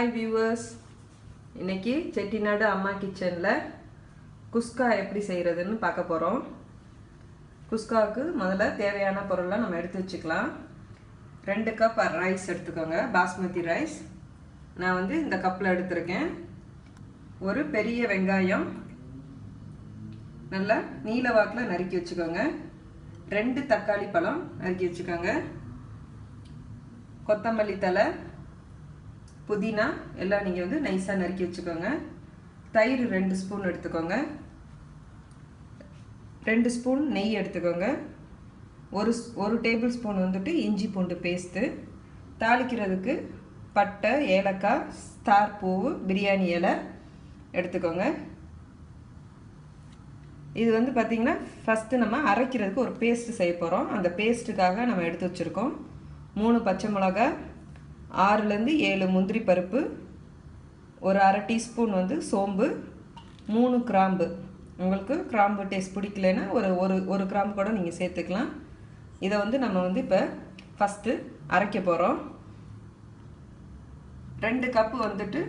Hi viewers, இன்னைக்கு செட்டிநாடு அம்மா கிச்சன்ல குஸ்கா எப்படி செய்யறதுன்னு பார்க்க போறோம். குஸ்காவுக்கு முதல்ல தேவையான பொருளை நம்ம எடுத்து வச்சுக்கலாம். 2 கப் ரைஸ் எடுத்துக்கோங்க, பாஸ்மதி ரைஸ். நான் வந்து இந்த கப்ல எடுத்துருக்கேன். ஒரு பெரிய வெங்காயம் நல்லா நீல வாக்குல நறுக்கி வச்சுக்கோங்க. 2 தக்காளி பழம் நறுக்கி வச்சுக்கோங்க. கொத்தமல்லி தழை, புதினா எல்லாம் நீங்க வந்து நைஸா நறுக்கி வச்சுக்கோங்க. தயிர் 2 ஸ்பூன் எடுத்துக்கோங்க. 2 ஸ்பூன் நெய் எடுத்துக்கோங்க. ஒரு டேபிள் ஸ்பூன் வந்துட்டு இஞ்சி பூண்டு பேஸ்ட். தாளிக்கிறதுக்கு பட்டை, ஏலக்காய், ஸ்டார் பூவு, பிரியாணி இலை எடுத்துக்கோங்க. இது வந்து பாத்தீங்கன்னா ஃபர்ஸ்ட் நம்ம அரைக்கிறதுக்கு ஒரு பேஸ்ட் செய்ய போறோம். அந்த பேஸ்ட்டுக்காக நம்ம எடுத்து வச்சிருக்கோம் 3 பச்சை மிளகாய், 6 ல இருந்து 7 முந்திரி பருப்பு, ஒரு அரை டீஸ்பூன் வந்து சோம்பு, 3 கிராம்பு. உங்களுக்கு கிராம்பு டேஸ்ட் பிடிக்கலனா ஒரு கிராம்பு கூட நீங்க சேர்த்துக்கலாம். இதை வந்து நம்ம வந்து இப்போ ஃபர்ஸ்ட் அரைக்க போறோம். 2 கப் வந்துட்டு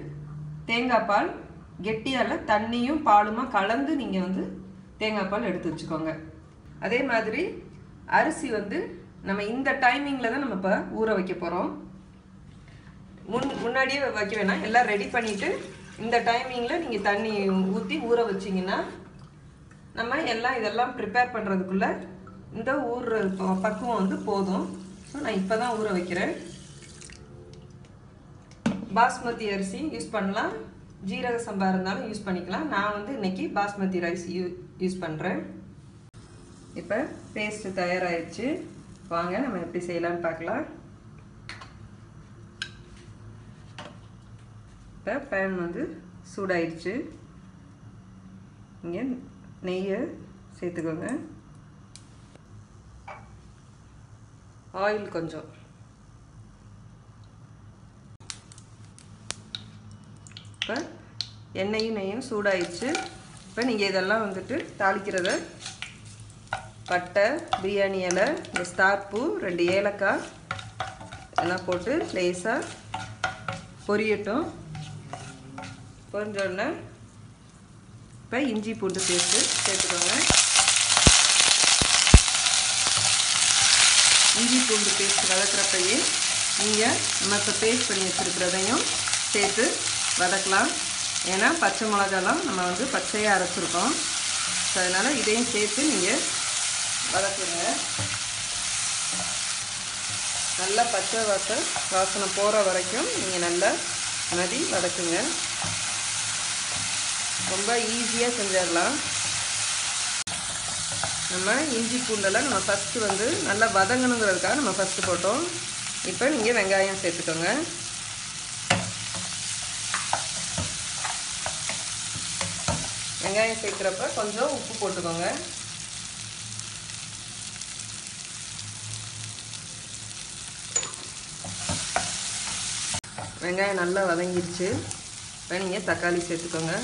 தேங்காய் பால், கெட்டியால தண்ணியும் பாலுமா கலந்து நீங்க வந்து தேங்காய் பால் எடுத்து வச்சுக்கோங்க. அதே மாதிரி அரிசி வந்து நம்ம இந்த டைமிங்ல தான் நம்ம இப்போ ஊற வைக்க போறோம். முன்னாடியே வைக்க வேணாம், எல்லாம் ரெடி பண்ணிட்டு இந்த டைமிங்ல நீங்க தண்ணி ஊற்றி ஊற வச்சிங்கன்னா நம்ம இதெல்லாம் ப்ரிப்பேர் பண்றதுக்குள்ள இந்த ஊறுற பக்குவம் வந்து போதும். ஸோ நான் இப்போ தான் ஊற வைக்கிறேன். பாஸ்மதி அரிசி யூஸ் பண்ணலாம், ஜீரக சம்பா இருந்தாலும் யூஸ் பண்ணிக்கலாம். நான் வந்து இன்னைக்கு பாஸ்மதி ரைஸ் யூஸ் பண்ணுறேன். இப்போ பேஸ்ட் தயாராகிடுச்சு. வாங்க நம்ம எப்படி செய்யலாம்னு பார்க்கலாம். இப்போ பேன் வந்து சூடாயிடுச்சு. இங்கே நெய்யை சேர்த்துக்கோங்க. ஆயில் கொஞ்சம், இப்போ எண்ணெயும் நெய்யும் சூடாயிடுச்சு. இப்போ நீங்கள் இதெல்லாம் வந்துட்டு தாளிக்கிறத பட்டை, பிரியாணி இலை, இந்த ஸ்டார் பூ, 2 ஏலக்காய் எல்லாம் போட்டு லேசாக பொரியட்டும். பொரிஞ்சோடனே இப்போ இஞ்சி பூண்டு பேஸ்ட்டு சேர்த்துக்கோங்க. இஞ்சி பூண்டு பேஸ்ட் வதக்கிறப்பையே நீங்கள் நம்ம இப்போ பேஸ்ட் பண்ணி வச்சுருக்கிறதையும் சேர்த்து வதக்கலாம். ஏன்னா பச்சை மிளகாலாம் நம்ம வந்து பச்சையாக அரைச்சிருக்கோம். ஸோ அதனால் இதையும் சேர்த்து நீங்கள் வதக்குங்க. நல்லா பச்சை வாசனை போகிற வரைக்கும் நீங்கள் நல்லா வதக்குங்க. ரொம்ப ஈஸியாக செஞ்சிடலாம். நம்ம இஞ்சி பூண்டெல்லாம் நம்ம ஃபஸ்ட்டு வந்து நல்லா வதங்கணுங்கிறதுக்காக நம்ம ஃபஸ்ட்டு போட்டோம். இப்போ நீங்கள் வெங்காயம் சேர்த்துக்கோங்க. வெங்காயம் சேர்க்குறப்ப கொஞ்சம் உப்பு போட்டுக்கோங்க. வெங்காயம் நல்லா வதங்கிடுச்சு. இப்போ நீங்கள் தக்காளி சேர்த்துக்கோங்க.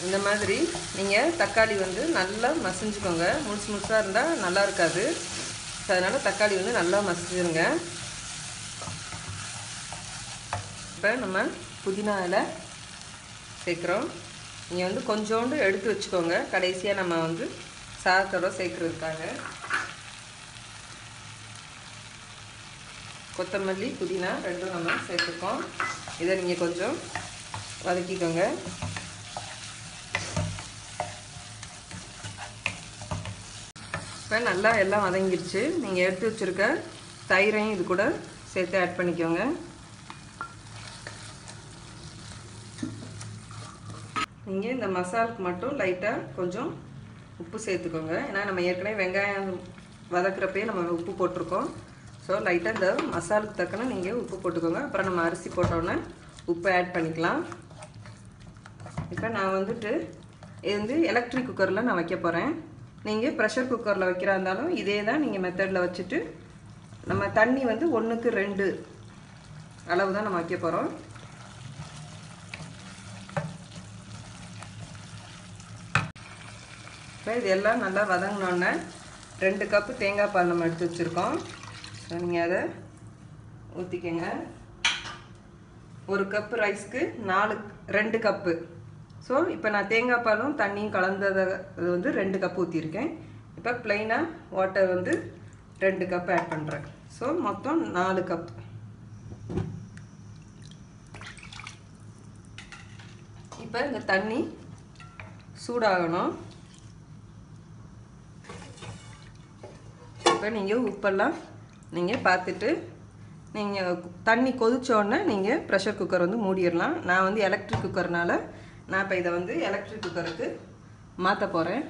இந்த மாதிரி நீங்கள் தக்காளி வந்து நல்லா மசிஞ்சுக்கோங்க. முழுசாக இருந்தால் நல்லா இருக்காது. அதனால் தக்காளி வந்து நல்லா மசிஞ்சிருங்க. இப்போ நம்ம புதினா இலை சேர்க்குறோம். நீங்கள் வந்து கொஞ்சோண்டு எடுத்து வச்சுக்கோங்க, கடைசியாக நம்ம வந்து சாதத்தோட சேர்க்குறதுக்காக. கொத்தமல்லி, புதினா 2 நம்ம சேர்த்துக்கோம். இதை நீங்கள் கொஞ்சம் வதக்கிக்கோங்க. இப்போ நல்லா எல்லாம் வதங்கிடுச்சு. நீங்கள் எடுத்து வச்சுருக்க தயிரையும் இது கூட சேர்த்து ஆட் பண்ணிக்கோங்க. நீங்கள் இந்த மசாலுக்கு மட்டும் லைட்டாக கொஞ்சம் உப்பு சேர்த்துக்கோங்க. ஏன்னா நம்ம ஏற்கனவே வெங்காயம் வதக்குறப்பே நம்ம உப்பு போட்டிருக்கோம். ஸோ லைட்டாக இந்த மசாலுக்கு தக்கன நீங்கள் உப்பு போட்டுக்கோங்க. அப்புறம் நம்ம அரிசி போட்டோன்னே உப்பு ஆட் பண்ணிக்கலாம். இப்போ நான் வந்துட்டு இது வந்து எலக்ட்ரிக் குக்கரில் நான் வைக்க போகிறேன். நீங்கள் ப்ரெஷர் குக்கரில் வைக்கிறா இருந்தாலும் இதே தான் நீங்கள் மெத்தடில் வச்சுட்டு நம்ம தண்ணி வந்து 1க்கு 2 அளவு தான் நம்ம வைக்க போகிறோம். இப்போ இதெல்லாம் நல்லா வதங்கினோன்னே 2 கப்பு தேங்காய் பால் நம்ம எடுத்து வச்சுருக்கோம். ஸோ நீங்கள் அதை ஊற்றிக்கங்க. 1 கப் ரைஸ்க்கு 2 கப்பு. ஸோ இப்போ நான் தேங்காய் பாலும் தண்ணியும் கலந்ததை அது வந்து 2 கப் ஊற்றிருக்கேன். இப்போ ப்ளைனாக வாட்டர் வந்து 2 கப் ஆட் பண்ணுறேன். ஸோ மொத்தம் 4 கப். இப்போ இந்த தண்ணி சூடாகணும். இப்போ நீங்கள் உப்பெல்லாம் நீங்கள் பார்த்துட்டு நீங்கள் தண்ணி கொதிச்சோடனே நீங்கள் ப்ரெஷர் குக்கர் வந்து மூடிடலாம். நான் வந்து எலக்ட்ரிக் குக்கர்னால நான் இப்போ இதை வந்து எலக்ட்ரிக் குக்கருக்கு மாற்ற போகிறேன்.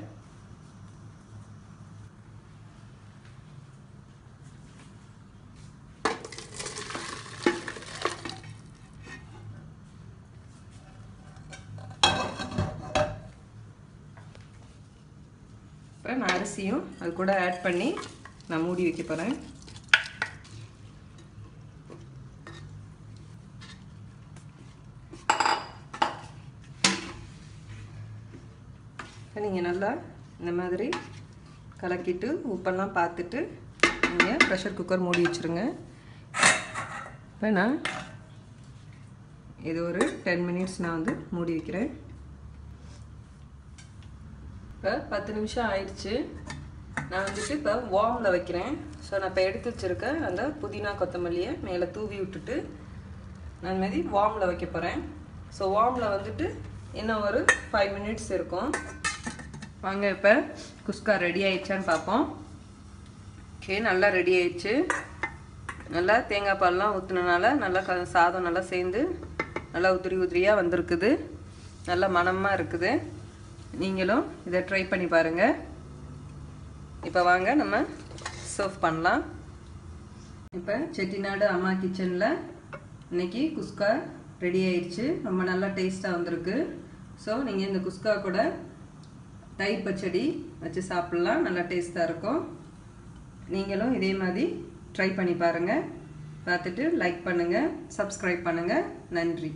இப்போ நான் அரிசியும் அது கூட ஆட் பண்ணி நான் மூடி வைக்க போகிறேன். நீங்கள் நல்லா இந்த மாதிரி கலக்கிட்டு உப்பெல்லாம் பார்த்துட்டு நீங்கள் ப்ரெஷர் குக்கர் மூடி வச்சுருங்க. இப்போ நான் இது ஒரு 10 மினிட்ஸ் நான் வந்து மூடி வைக்கிறேன். இப்போ 10 நிமிஷம் ஆயிடுச்சு. நான் வந்துட்டு இப்போ வார்மில் வைக்கிறேன். ஸோ நான் இப்போ எடுத்து வச்சுருக்கேன் அந்த புதினா கொத்தமல்லியை மேலே தூவி விட்டுட்டு நான் மாதிரி வார்மில் வைக்க போகிறேன். ஸோ வார்மில் வந்துட்டு இன்னும் ஒரு 5 மினிட்ஸ் இருக்கும். வாங்க இப்போ குஸ்கா ரெடி ஆயிடுச்சான்னு பார்ப்போம். ஓகே, நல்லா ரெடி ஆயிடுச்சு. நல்லா தேங்காய் பால்லாம் ஊற்றுனனால நல்லா சாதம் நல்லா சேர்ந்து நல்லா உதிரியாக வந்திருக்குது. நல்லா மணமாக இருக்குது. நீங்களும் இதை ட்ரை பண்ணி பாருங்கள். இப்போ வாங்க நம்ம சர்வ் பண்ணலாம். இப்போ செட்டிநாடு அம்மா கிச்சனில் இன்னைக்கு குஸ்கா ரெடி ஆயிடுச்சு. ரொம்ப நல்லா டேஸ்ட்டாக வந்திருக்கு. ஸோ நீங்கள் இந்த குஸ்கா கூட தயிர் பச்சடி வச்சு சாப்பிட்லாம். நல்லா டேஸ்ட்டாக இருக்கும். நீங்களும் இதே மாதிரி ட்ரை பண்ணி பாருங்கள். பார்த்துட்டு லைக் பண்ணுங்கள், சப்ஸ்கிரைப் பண்ணுங்கள். நன்றி.